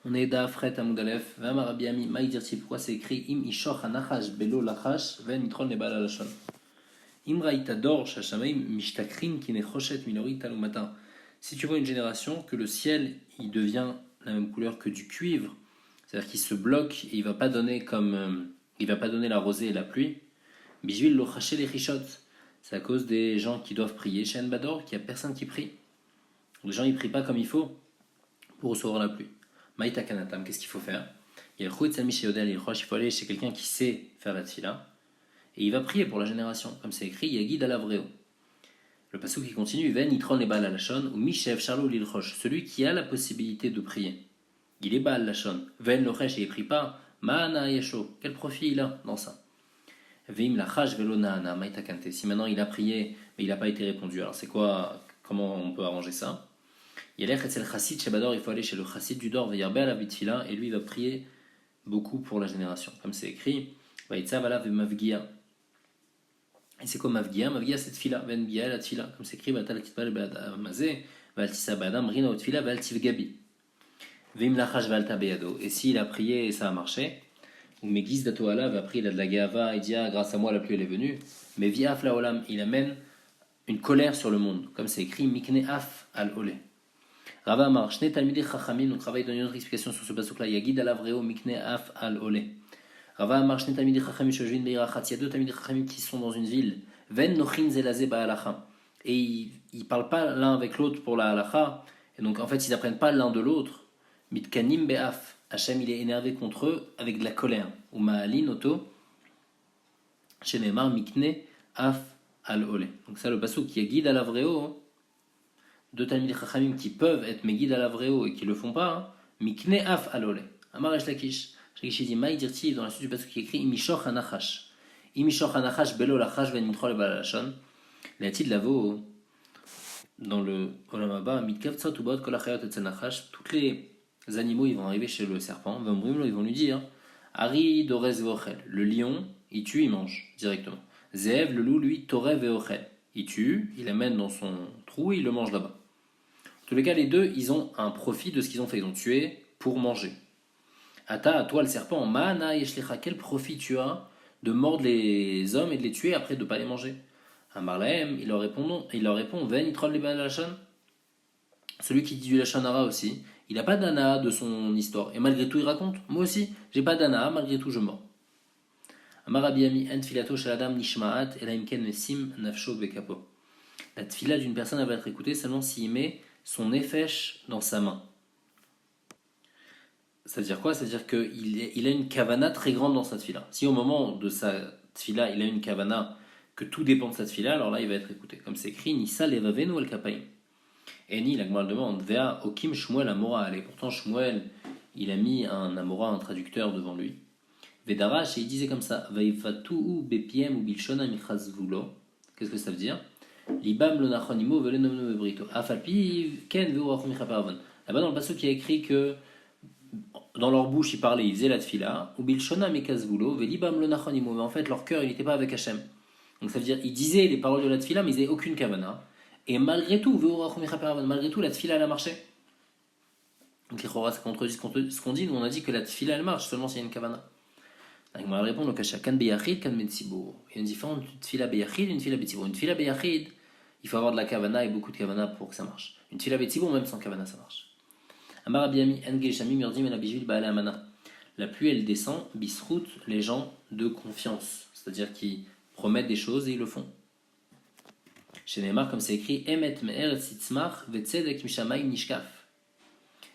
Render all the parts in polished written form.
On est d'Afret Amoudalef, Vamar Rabiami, Maïdirti. Pourquoi c'est écrit Im Ishoch Anachash Belo Lachash, Ven Nitrol Nebal Alashon. Im Raïtador Shashamaim Mishtakrin Kinechoshet Minori Talumata. Si tu vois une génération que le ciel il devient la même couleur que du cuivre, c'est-à-dire qu'il se bloque et il va pas donner il va pas donner la rosée et la pluie. Bijvil lo chaché les richot. C'est à cause des gens qui doivent prier. Chez Bador, qu'il n'y a personne qui prie. Les gens ils prient pas comme il faut pour recevoir la pluie. Maïta Kanatam, qu'est-ce qu'il faut faire? Il faut aller chez quelqu'un qui sait faire la tfila et il va prier pour la génération, comme c'est écrit Yagid alavreo. Le passage qui continue Ven itron le baal alashon ou mishev charlo lilchosh, celui qui a la possibilité de prier. Il est baal lashon. Ven lochesh et il prie pas. Maana yesho, quel profit il a dans ça? Veim lachash velo naana maïta kante. Si maintenant il a prié mais il n'a pas été répondu, alors c'est quoi? Comment on peut arranger ça? Il faut aller chez le chassid du Dor, et lui il va prier beaucoup pour la génération. Comme c'est écrit, et c'est quoi Mavgia? Mavgia c'est Tfila, la Tfila. Comme c'est écrit, et s'il a prié et ça a marché, ou Megis Datoala va prier, il a de la Gava, il dit grâce à moi la pluie elle est venue, mais via Aflaolam, il amène une colère sur le monde. Comme c'est écrit, Mikne Af al Ole. Rava Amar, Shne Talmidei Chachamim, donc Rava donne une autre explication sur ce passage-là. Yagid alavreo mikne af al ole. Rava Amar, Shne Talmidei Chachamim, Shojvin beirachat. Il y a deux Talmidei Chachamim qui sont dans une ville. Ven nochin zelaze ba'alacha. Et ils parlent pas l'un avec l'autre pour la halacha. Et donc en fait, ils apprennent pas l'un de l'autre. Mitkanim be'af. Hachem, il est énervé contre eux avec de la colère. Ou ma'alin oto. Shenemar mikne af al ole. Donc ça, le passage qui Yagid alavreo. Deux Talmidei Chachamim qui peuvent être Megid alavreo et qui le font pas, Mikne af alole. Amar Resh Lakish. Lakish dit Maï dirtiv dans la suite du passage qui écrit Imishoch anachash. Imishoch anachash belo lachash ven mitro le balalashon. L'a-t-il lavo dans le Olamaba Mitkavtsot ubot kol achayot et nachash. Tous les animaux ils vont arriver chez le serpent. Ils vont lui dire Ari dorez veochel. Le lion il tue, il mange directement. Zev le loup lui toreh veochel. Il tue, il l'amène dans son trou et il le mange là-bas. En tous les cas, les deux, ils ont un profit de ce qu'ils ont fait. Ils ont tué pour manger. Ata, à toi le serpent, Mana yeshlecha, quel profit tu as de mordre les hommes et de les tuer après de ne pas les manger? Amar lahem, il leur répond, Ven itrol le lachon. Celui qui dit du lachon hara aussi, il n'a pas d'ana de son histoire. Et malgré tout, il raconte, moi aussi, j'ai pas d'ana, malgré tout, je mords. Amar Abiyami, en filato shaladam nishmaat, elaimken mesim nafsho bekapo. La tfila d'une personne va être écoutée seulement s'il met son nefesh dans sa main. Ça veut dire quoi? Ça veut dire qu'il a une kavana très grande dans sa tfila. Si au moment de sa tfila, il a une kavana que tout dépend de sa tfila, alors là, il va être écouté. Comme c'est écrit, Nissa levavenu al kapaim. Et ni, la Gemara le demande, Vea okim Shmuel amora. Et pourtant, Shmuel, il a mis un amora, un traducteur devant lui. Vedarash, et il disait comme ça, Vaifatu bepiem ou bilshona michazvulo. Qu'est-ce que ça veut dire? Libam lo nachonimo vele nomno brito. Afalpi ken veurachum michaparavon. Là-bas dans le passage qui a écrit que dans leur bouche ils parlaient, ils faisaient la tfila. Ou bilshona mikazvulo velibam lo nachonimo. Mais en fait leur cœur il n'était pas avec Hachem. Donc ça veut dire ils disaient les paroles de la tfila mais ils n'avaient aucune kavana. Et malgré tout veurachum michaparavon. Malgré tout la tfila elle a marché. Donc les choras ça contredit ce qu'on dit. Nous on a dit que la tfila elle marche seulement s'il y a une kavana. Donc on va répondre donc à chacun beyachid kan metsibour. Il y a une différence une tfila beyachid et une tfila betsibour. Une tfila beyachid il faut avoir de la kavana et beaucoup de kavana pour que ça marche. Une tfila betsibour, même sans kavana, ça marche. Amar Abiyami, Engel Shami, Murdim, El Abijvil, Baale Amana. La pluie, elle descend, bisrout, les gens de confiance. C'est-à-dire qui promettent des choses et ils le font. Chez Neymar, comme c'est écrit, Emet me'er tzitzmach, vetzedek mishamayim nishkaf.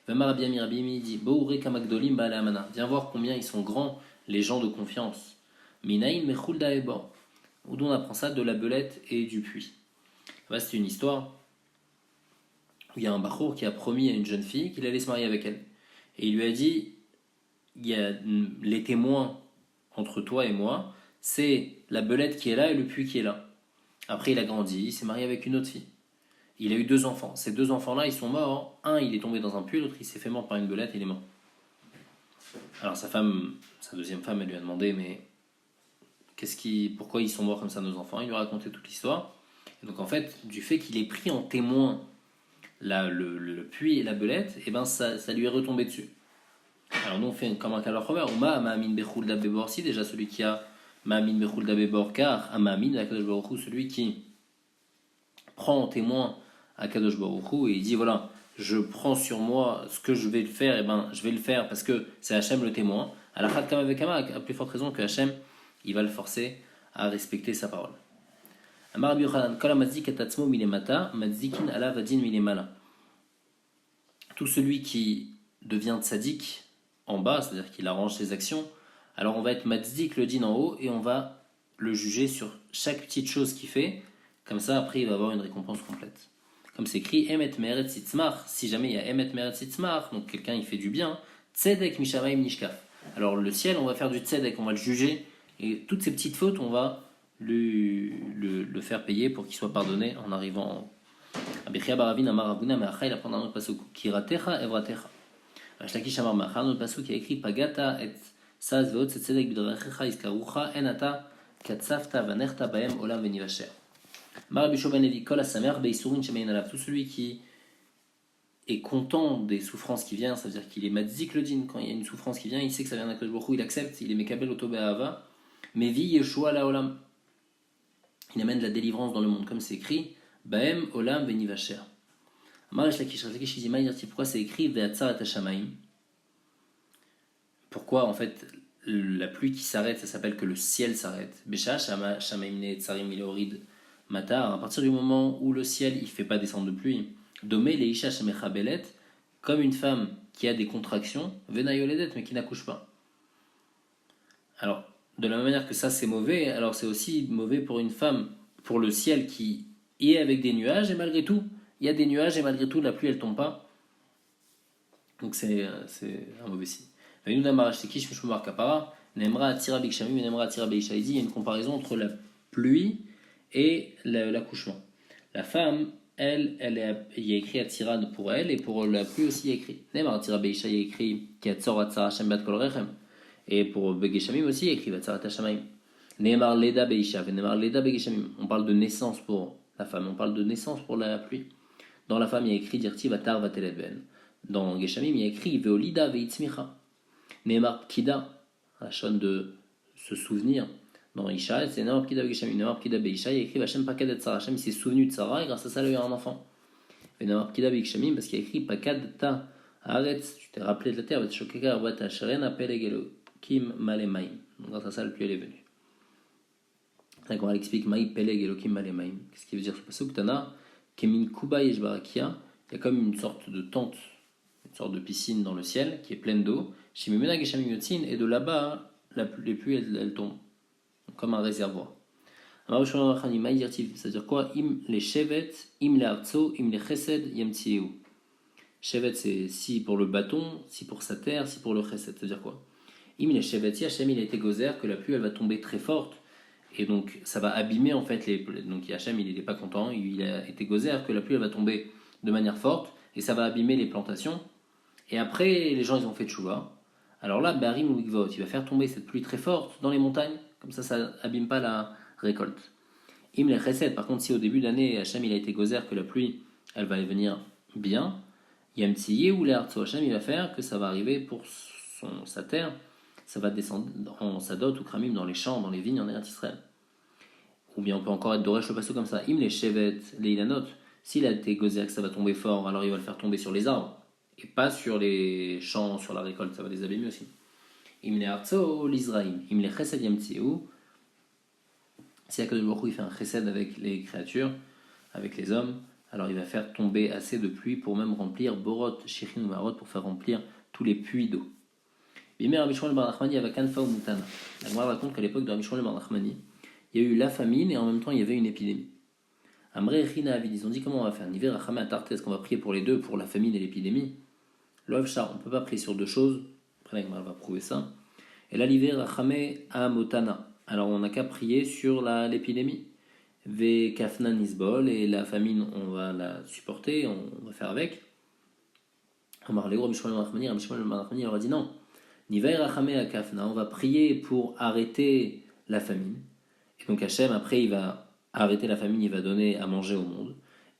Vemar Abiyami dit, Boure kamakdolim, Baale Amana. Viens voir combien ils sont grands, les gens de confiance. Minaïn mechul daebor. Où on apprend ça? De la belette et du puits. C'est une histoire où il y a un bachour qui a promis à une jeune fille qu'il allait se marier avec elle. Et il lui a dit, il y a les témoins entre toi et moi, c'est la belette qui est là et le puits qui est là. Après il a grandi, il s'est marié avec une autre fille. Il a eu 2 enfants. Ces 2 enfants-là, ils sont morts. Un, il est tombé dans un puits, l'autre, il s'est fait mort par une belette et il est mort. Alors sa deuxième femme, elle lui a demandé, mais pourquoi ils sont morts comme ça nos enfants? Il lui a raconté toute l'histoire. Donc en fait, du fait qu'il ait pris en témoin le puits et la belette, et ben ça lui est retombé dessus. Alors nous on fait comme un cas Omer, Uma Ma'amin Bechulda Bebor, si déjà celui qui a Ma'amin Bechulda Bebor, car Ma'amin Akadosh Baruch Hu, celui qui prend en témoin Akadosh Baruch Hu et il dit voilà, je prends sur moi ce que je vais le faire, et ben je vais le faire parce que c'est Hachem le témoin. Alachat Kama Vekama, à plus forte raison que Hachem, il va le forcer à respecter sa parole. Amar Rabbi Yochanan, Kol hamatzik et atzmo milemata, matzikin alav adin milemala. Tout celui qui devient tzaddik en bas, c'est-à-dire qu'il arrange ses actions, alors on va être matzik le din en haut et on va le juger sur chaque petite chose qu'il fait. Comme ça, après, il va avoir une récompense complète. Comme c'est écrit, Emet meret sitzmar, si jamais il y a Emet meret sitzmar, donc quelqu'un il fait du bien, tzedek mishamayim nishkaf. Alors le ciel, on va faire du tzedek, on va le juger, et toutes ces petites fautes, on va le faire payer pour qu'il soit pardonné en arrivant en haut. Abichia baravin amar Rabuna me'achai, il apprend dans notre pasuk, kiratecha evratecha. Shlakish amar ma'achar, notre pasuk, il y a écrit, pagata et saz veot tzedek b'drachecha iskarucha enata katsafta vanechta baem olam venivasher. Tout celui qui est content des souffrances qui viennent, ça veut dire qu'il est matzik le din, quand il y a une souffrance qui vient, il sait que ça vient d'Akadosh Baruch Hu, il accepte, il est mekabel otobe'ahava, mais vi yeshua la olam, il amène de la délivrance dans le monde, comme c'est écrit, baem olam beni vacher. Pourquoi c'est écrit ve'atzar et hashamaim? Pourquoi en fait la pluie qui s'arrête, ça s'appelle que le ciel s'arrête? Besha shamaim ne tsarim ilorid matar, à partir du moment où le ciel il fait pas descendre de pluie, domé les isha shemechabelet, comme une femme qui a des contractions, venayoledet, mais qui n'accouche pas. Alors, de la même manière que ça c'est mauvais, alors c'est aussi mauvais pour une femme, pour le ciel qui est avec des nuages, et malgré tout, il y a des nuages, et malgré tout, la pluie elle tombe pas. Donc c'est un mauvais signe. Il y a une comparaison entre la pluie et l'accouchement. La femme, il y a écrit Atzira pour elle, et pour la pluie aussi il y a écrit. Neymar Atzira Beisha, il y a écrit Kiatzor Atzara Hashem Bat Kol Rechem. Et pour Begeshamim aussi, il y a écrit Vatzarat Hashamaim. Neymar Leda Beisha, Neymar Leda Begeshamim. On parle de naissance pour la femme, on parle de naissance pour la pluie. Dans la femme, il y a écrit Dirti Vatar Vatelet Ben. Dans Geshamim, il y a écrit Veolida Veitzmicha. Neymar Pkida, la chaîne de se souvenir. Dans Isha, c'est Neymar Pkida Geshamim, Neymar Pkida Beisha, il y a écrit Vachem Pakad et Tzara. Hashem, il s'est souvenu de Sarah et grâce à ça, il a eu un enfant. Et Neymar Pkida Geshamim, parce qu'il y a écrit Pakad Ta Haaretz, tu t'es rappelé de la terre, Vatshokeka Vata Sharena Pelegelo Kim Malemaim. Grâce à ça, la pluie elle est venue. D'accord, elle explique Maï Peleg Elokim Malemaim. Qu'est-ce qui veut dire ce passage? Tana Kemin Kuba Yeshbarakia, il y a comme une sorte de tente, une sorte de piscine dans le ciel qui est pleine d'eau. Shimimena Geshamim Yotzin, et de là-bas, les pluies elles tombent, comme un réservoir. C'est-à-dire quoi? Im les shevet, im les artso, im les chesed, yemtsieu. Shevet c'est si pour le bâton, si pour sa terre, si pour le chesed. C'est-à-dire quoi? Im les shevet, si Hachem il a été gozer, que la pluie elle va tomber très forte. Et donc ça va abîmer en fait donc Hachem il n'était pas content, il a été gozer que la pluie elle va tomber de manière forte et ça va abîmer les plantations. Et après les gens ils ont fait tchouva. Alors là Barim ou Mikvot, il va faire tomber cette pluie très forte dans les montagnes, comme ça abîme pas la récolte. Im les chesed, par contre si au début d'année Hachem il a été gozer que la pluie elle va venir bien, Yam tsiye ou l'Artso Hachem il va faire que ça va arriver pour sa terre. Ça va descendre en Sadot ou Kramim dans les champs, dans les vignes en Eretz Israël. Ou bien on peut encore être Doresh le passo comme ça. Im les Shevet, les Ilanot, s'il a été gozer que ça va tomber fort, alors il va le faire tomber sur les arbres. Et pas sur les champs, sur la récolte, ça va les abîmer aussi. Im les Artso, l'Israïm. Im les Chesed Yam Tsiou. Si Akadosh Baruch Hu il fait un Chesed avec les créatures, avec les hommes, alors il va faire tomber assez de pluie pour même remplir Borot, Shichin ou Marot, pour faire remplir tous les puits d'eau. Bimer Rabbi Shmuel bar Nachmani avec Kanfa ou Moutana. La Gemara raconte qu'à l'époque de Rabbi Shmuel bar Nachmani, il y a eu la famine et en même temps il y avait une épidémie. Amre Rina Avid, ils ont dit comment on va faire? Niver Rachame Atarte, est-ce qu'on va prier pour les deux, pour la famine et l'épidémie? L'Ov Shar, on ne peut pas prier sur deux choses. Après la Gemara va prouver ça. Et là, l'Iver Rachame Amotana. Alors on n'a qu'à prier sur l'épidémie. Ve Kafna Nisbol, et la famine on va la supporter, on va faire avec. Amar Leo Rabbi Shmuel bar Nachmani leur a dit non. Nivaï Rachame Akafna, on va prier pour arrêter la famine. Et donc Hachem, après, il va arrêter la famine, il va donner à manger au monde.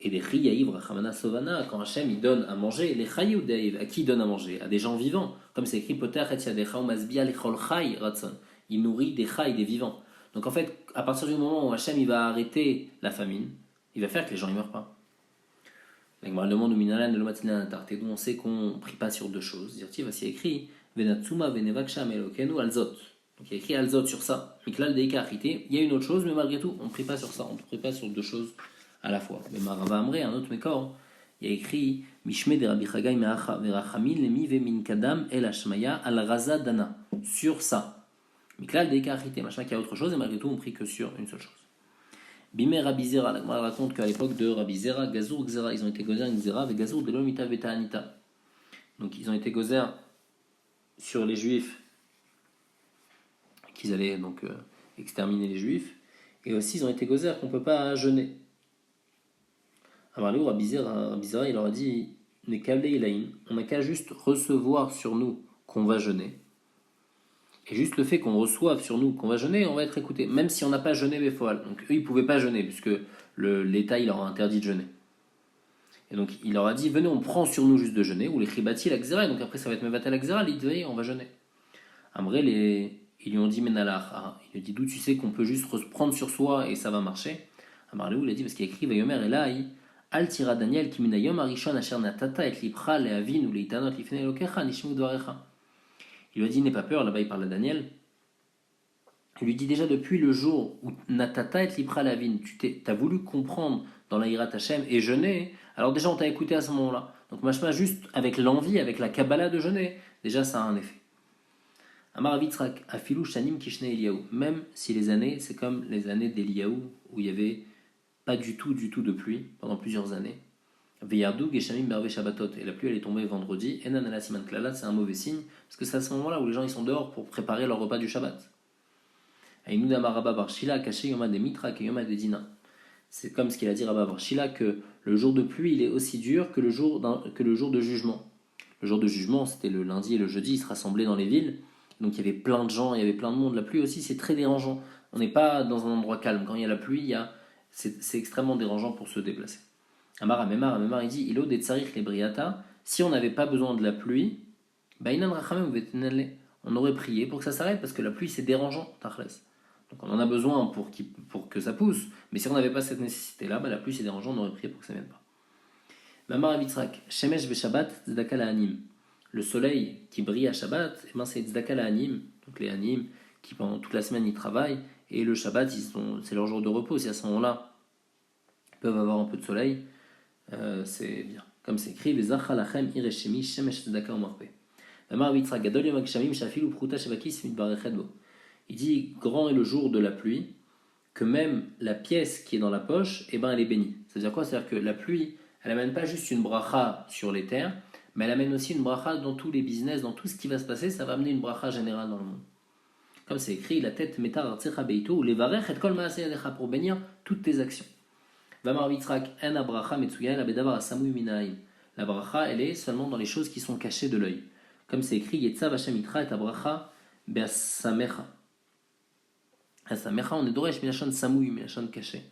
Et les Riyaïv, Rachamana Sovana, quand Hachem il donne à manger, les Chayou Deiv, à qui il donne à manger? À des gens vivants. Comme c'est écrit, Poter et Yadecha Masbia Lechol Chay Ratson. Il nourrit des Chay, des vivants. Donc en fait, à partir du moment où Hachem il va arrêter la famine, il va faire que les gens ne meurent pas. La Gemara demande au Minalan de l'Omatina Natarté, d'où on sait qu'on ne prie pas sur deux choses. Dire, voici écrit, Venatsuma Venevaksha Melokenu Alzot. Donc il y a écrit Alzot sur ça. Miklal Deika Achité. Il y a une autre chose, mais malgré tout, on ne prie pas sur ça. On ne prie pas sur deux choses à la fois. Mais Marava Amré, un autre mécor, il y a écrit Mishme de Rabbi Chagai Verachamil Lemi Vemin Kadam El Hashmaya Al Raza Dana. Sur ça. Miklal Deika Achité. Machin qu'il y a autre chose, et malgré tout, on prie que sur une seule chose. Bimé Rabbi Zera, la Gemara raconte qu'à l'époque de Rabbi Zera, Gazour Gzera, ils ont été gozer une Zera avec Gazour de l'Omita Veta Anita. Donc ils ont été gozer sur les Juifs, qu'ils allaient donc exterminer les Juifs, et aussi ils ont été gozer qu'on ne peut pas jeûner. Alors là, Rabbi Zera, il leur a dit, on n'a qu'à juste recevoir sur nous qu'on va jeûner. Et juste le fait qu'on reçoive sur nous qu'on va jeûner, on va être écouté, même si on n'a pas jeûné Befoal. Donc eux, ils ne pouvaient pas jeûner, puisque l'État, il leur a interdit de jeûner. Et donc il leur a dit, venez, on prend sur nous juste de jeûner, ou les Chibati, la Xéra, donc après ça va être Mevatel la Xéra, ils disent, on va jeûner. Amré, ils lui ont dit, Menalach, il lui a dit, d'où tu sais qu'on peut juste prendre sur soi et ça va marcher? Amarlou, il a dit, parce qu'il a écrit, Vayomer Elai, Al tira Daniel, Kiminayom Arishon, Asher Natata, et Lipra, le Avin, ou le Itanot, Lifne Lokecha, Nishmu Dvarecha. Il lui a dit, n'aie pas peur, là-bas il parle à Daniel. Il lui dit déjà depuis le jour où Natata et Lipra Lavin, tu as voulu comprendre dans la Hirat Hashem et jeûner, alors déjà on t'a écouté à ce moment-là. Donc machma juste avec l'envie, avec la Kabbalah de jeûner, déjà ça a un effet. Amar Avitzrak, Afilou Shanim Kishne Eliyahu, même si les années, c'est comme les années d'Eliyahu, où il n'y avait pas du tout de pluie pendant plusieurs années. Veyardou Geshamim Berve Shabbatot, et la pluie elle est tombée vendredi, Enan ala Siman Klala, c'est un mauvais signe, parce que c'est à ce moment-là où les gens ils sont dehors pour préparer leur repas du Shabbat. Aïnouda Maraba Barshila, Kaché Yoma de Mitra, Yoma de Dina. C'est comme ce qu'il a dit Rabba Barshila, que le jour de pluie il est aussi dur que le jour de jugement. Le jour de jugement, c'était le lundi et le jeudi, ils se rassemblaient dans les villes, donc il y avait plein de gens, il y avait plein de monde. La pluie aussi, c'est très dérangeant. On n'est pas dans un endroit calme. Quand il y a la pluie, c'est extrêmement dérangeant pour se déplacer. Amar il dit, Ilo de tsarich les briata, si on n'avait pas besoin de la pluie, on aurait prié pour que ça s'arrête, parce que la pluie c'est dérangeant, tachles. Donc on en a besoin pour que ça pousse, mais si on n'avait pas cette nécessité-là, la pluie c'est dérangeant, on aurait prié pour que ça ne vienne pas. Mamar Avitzrak, Shemesh ve Shabbat, Tzedaka la Anim. Le soleil qui brille à Shabbat, c'est Tzedaka la Anim, donc les Anim qui pendant toute la semaine ils travaillent, et le Shabbat c'est leur jour de repos, si à ce moment-là ils peuvent avoir un peu de soleil, c'est bien. Comme c'est écrit, les Achalachem Ireshemi Shemesh Tzedaka Omarpe. Mamar Avitzrak, Gadol Yom HaGshamim Shafilu Pruta Shevakis Mitbarechet Bo. Il dit, grand est le jour de la pluie, que même la pièce qui est dans la poche, elle est bénie. C'est-à-dire quoi? C'est-à-dire que la pluie, elle amène pas juste une bracha sur les terres, mais elle amène aussi une bracha dans tous les business, dans tout ce qui va se passer, ça va amener une bracha générale dans le monde. Comme c'est écrit, la tête metar artsecha beito, ou les varech et kol maaseh yadecha, pour bénir toutes tes actions. Vamar vitrak en abracha metsuya la bedavar asamui minaim. La bracha, elle est seulement dans les choses qui sont cachées de l'œil. Comme c'est écrit, yetzav hashem itra et abracha beasamecha. Asamecha, on est doresh milachon samoui, milachon caché.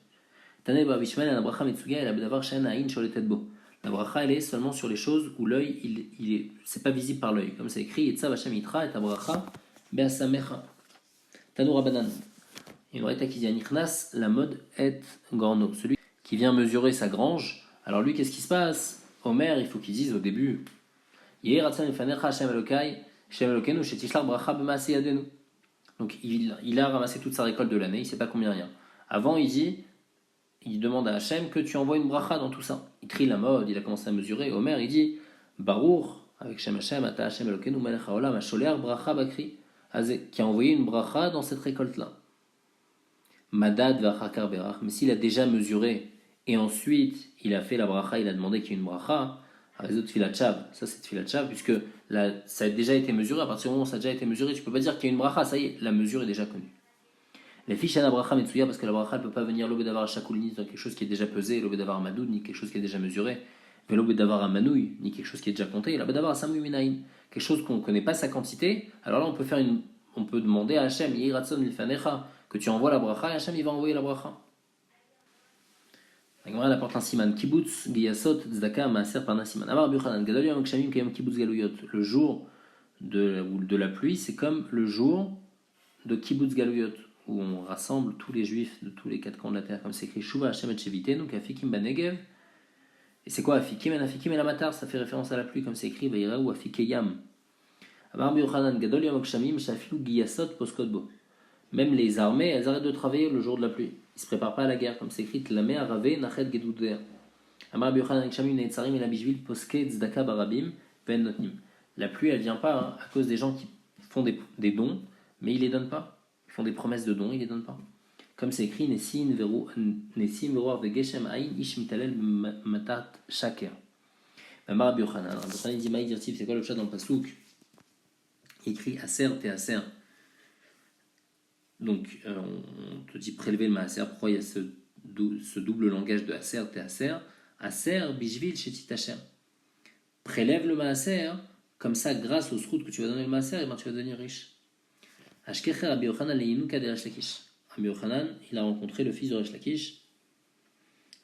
Tane ba bishman en abracha metsuya et la bedavar shen aïn sholetet bo. La bracha, elle est seulement sur les choses où l'œil, c'est pas visible par l'œil. Comme c'est écrit, yetzav hashem itra et abracha beasamecha. Tanou rabanan. Il y a une raita qui dit Anichnas, la mode est gorno. Celui qui vient mesurer sa grange, alors lui, qu'est-ce qui se passe? Omer, il faut qu'il dise au début donc il a ramassé toute sa récolte de l'année, il ne sait pas combien il y a. Avant, il demande à Hachem que tu envoies une bracha dans tout ça. Il trie la mode, il a commencé à mesurer. Omer, il dit Baruch, avec Shem Hachem, Ata Hachem Elokeinu Melech Haolam, Asholer bracha bakri, qui a envoyé une bracha dans cette récolte-là. Madad v'achakar berach, mais s'il a déjà mesuré et ensuite il a fait la bracha, il a demandé qu'il y ait une bracha, ça c'est tfilat shav, puisque là, ça a déjà été mesuré, à partir du moment où ça a déjà été mesuré, tu peux pas dire qu'il y a une bracha, ça y est, la mesure est déjà connue. Les fiches à la bracha metsuya, parce que la bracha ne peut pas venir l'obé d'avoir chakoulini dans quelque chose qui est déjà pesé, l'obé d'avoir madoud, ni quelque chose qui est déjà mesuré, mais l'obé d'avoir manouille, ni quelque chose qui est déjà compté, l'obé d'avoir samouy minaïn, quelque chose qu'on ne connaît pas sa quantité, alors là on peut demander à Hachem, Yiratson milfanecha, que tu envoies la bracha, et Hachem il va envoyer la bracha. La Gemara elle apporte un siman. Kibbutz giyasot tzedaka maaser parna siman. Amar Rabbi Yochanan gadol yom kshamim kayom kibbutz galuyot. Le jour de la pluie, c'est comme le jour de kibbutz galuyot, où on rassemble tous les juifs de tous les quatre coins de la terre, comme c'est écrit Shuva Hashem et Shevite, donc Afikim Banegev. Et c'est quoi Afikim? Afikim et la Matar, ça fait référence à la pluie, comme c'est écrit Vaïra ou Afikeyam. Amar Rabbi Yochanan gadol yom kshamim shafilu giyasot poskodbo. Même les armées, elles arrêtent de travailler le jour de la pluie. Ils ne se préparent pas à la guerre, comme c'est écrit Tlamé Arave Nachet Gedudea. Amar Rabbi Yochanan kshamim neitzarim el abishvil poske tzedaka barabim ven notnim. La pluie, elle vient pas à cause des gens qui font des dons, mais ils les donnent pas. Ils font des promesses de dons, ils les donnent pas. Comme c'est écrit Nesim veru vegeshem ayin ish mitalel matat shaker. Amar Rabbi Yochanan dit Maï dirtiv, c'est quoi le chat dans le pasouk? Il écrit Aser te Aser. Donc, on te dit prélever le maaser. Pourquoi il y a ce double langage de Aser te Aser? Aser bishvil shetit Hashem. Prélève le maaser, comme ça, grâce au srout que tu vas donner le maaser, et ben tu vas devenir riche. Ashkecher Rabbi Yochanan leinuka de Resh Lakish. Rabbi Yochanan, il a rencontré le fils de Resh Lakish.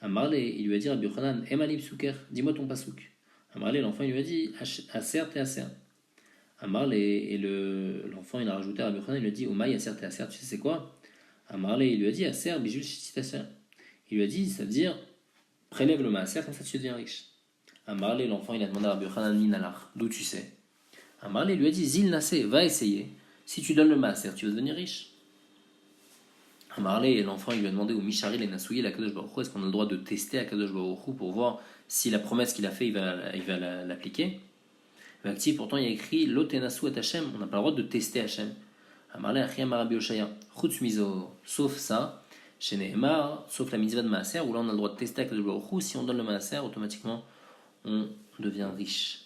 Amarle, il lui a dit Rabbi Yochanan, Emali psuker, dis-moi ton pasouk. Amarle, l'enfant, il lui a dit Aser te Aser. Amarle, et l'enfant, il a rajouté à Rabbi Yochanan, il lui a dit Omaï Aser te Aser, tu sais c'est quoi? Amarle, il lui a dit Aser bijul shetit Aser. Il lui a dit, ça veut dire prélève le maaser, comme ça tu deviens riche. Amarle, l'enfant, il a demandé à Rabbi Yochanan Minalach, d'où tu sais? Amarle lui a dit Zil Nassé, va essayer. Si tu donnes le maaser, tu vas devenir riche. Amarle, l'enfant, il lui a demandé au Mishari, les Nasouye, la Kadosh Baruch Hu, est-ce qu'on a le droit de tester à Kadosh Baruch Hu pour voir si la promesse qu'il a fait, il va l'appliquer? Actif, pourtant, il y a écrit Lotenasu et Hashem, on n'a pas le droit de tester Hashem. Amarle, Achiyam Rabbi Oshaya, Chutz Mizo, sauf ça, chez Nehemar, sauf la mitzvah de maaser, où là on a le droit de tester à Kadosh Baruch Hu, si on donne le maaser, automatiquement, on devient riche.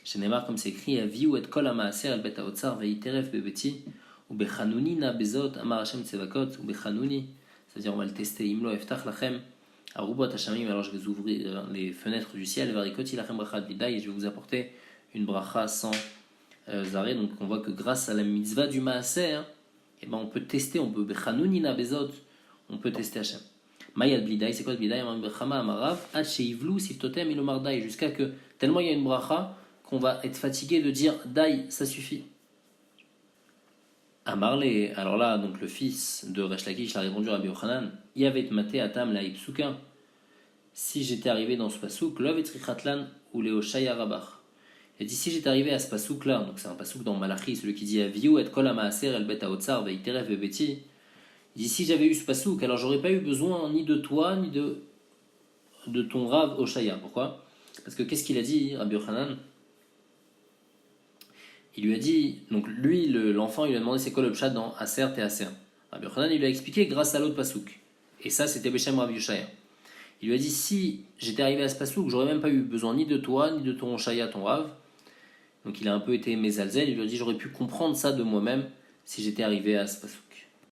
Chez Neymar, comme c'est écrit, Aviu et kol ha-maaser el bet ha-otsar ve'iteref bebeti ou bechanuni na bezot amar Hashem tsevakot ou bechanuni, c'est-à-dire on va le tester. Imlo eftach lachem arubot hashamim, alors je vais ouvrir les fenêtres du ciel, varikoti lachem brachat biday, et je vais vous apporter une bracha sans arrêt. Donc on voit que grâce à la mitzvah du maaser, eh ben on peut tester, on peut bechanuni na bezot, on peut tester Hashem. Mayad bliday, c'est quoi le bliday? Jusqu'à que tellement il y a une bracha qu'on va être fatigué de dire Dai, ça suffit. Amarle, alors là, donc le fils de Resh Lakish a répondu à Rabbi Yochanan, Yavet maté atam la ipsuka. Si j'étais arrivé dans ce pasouk, lov etrichatlan ou leoshaya rabach. Il dit si j'étais arrivé à ce pasouk là, donc c'est un pasouk dans Malachi, celui qui dit Aviu et kol ha-maaser el bet ha-otsar ve'iteref bebeti. Il dit si j'avais eu ce pasouk, alors j'aurais pas eu besoin ni de toi ni de ton Rav Oshaya. Pourquoi? Parce que qu'est-ce qu'il a dit Rabbi Yochanan? Il lui a dit, donc lui, l'enfant, il lui a demandé c'est quoi le pshat dans Aser et Aser. Rabbi Yochanan, il lui a expliqué grâce à l'autre pasouk. Et ça, c'était Beshem Rabbi Yoshaya. Il lui a dit si j'étais arrivé à ce pasouk, j'aurais même pas eu besoin ni de toi, ni de ton Oshaya, ton Rav. Donc il a un peu été mésalzel. Il lui a dit j'aurais pu comprendre ça de moi-même si j'étais arrivé à ce pasouk.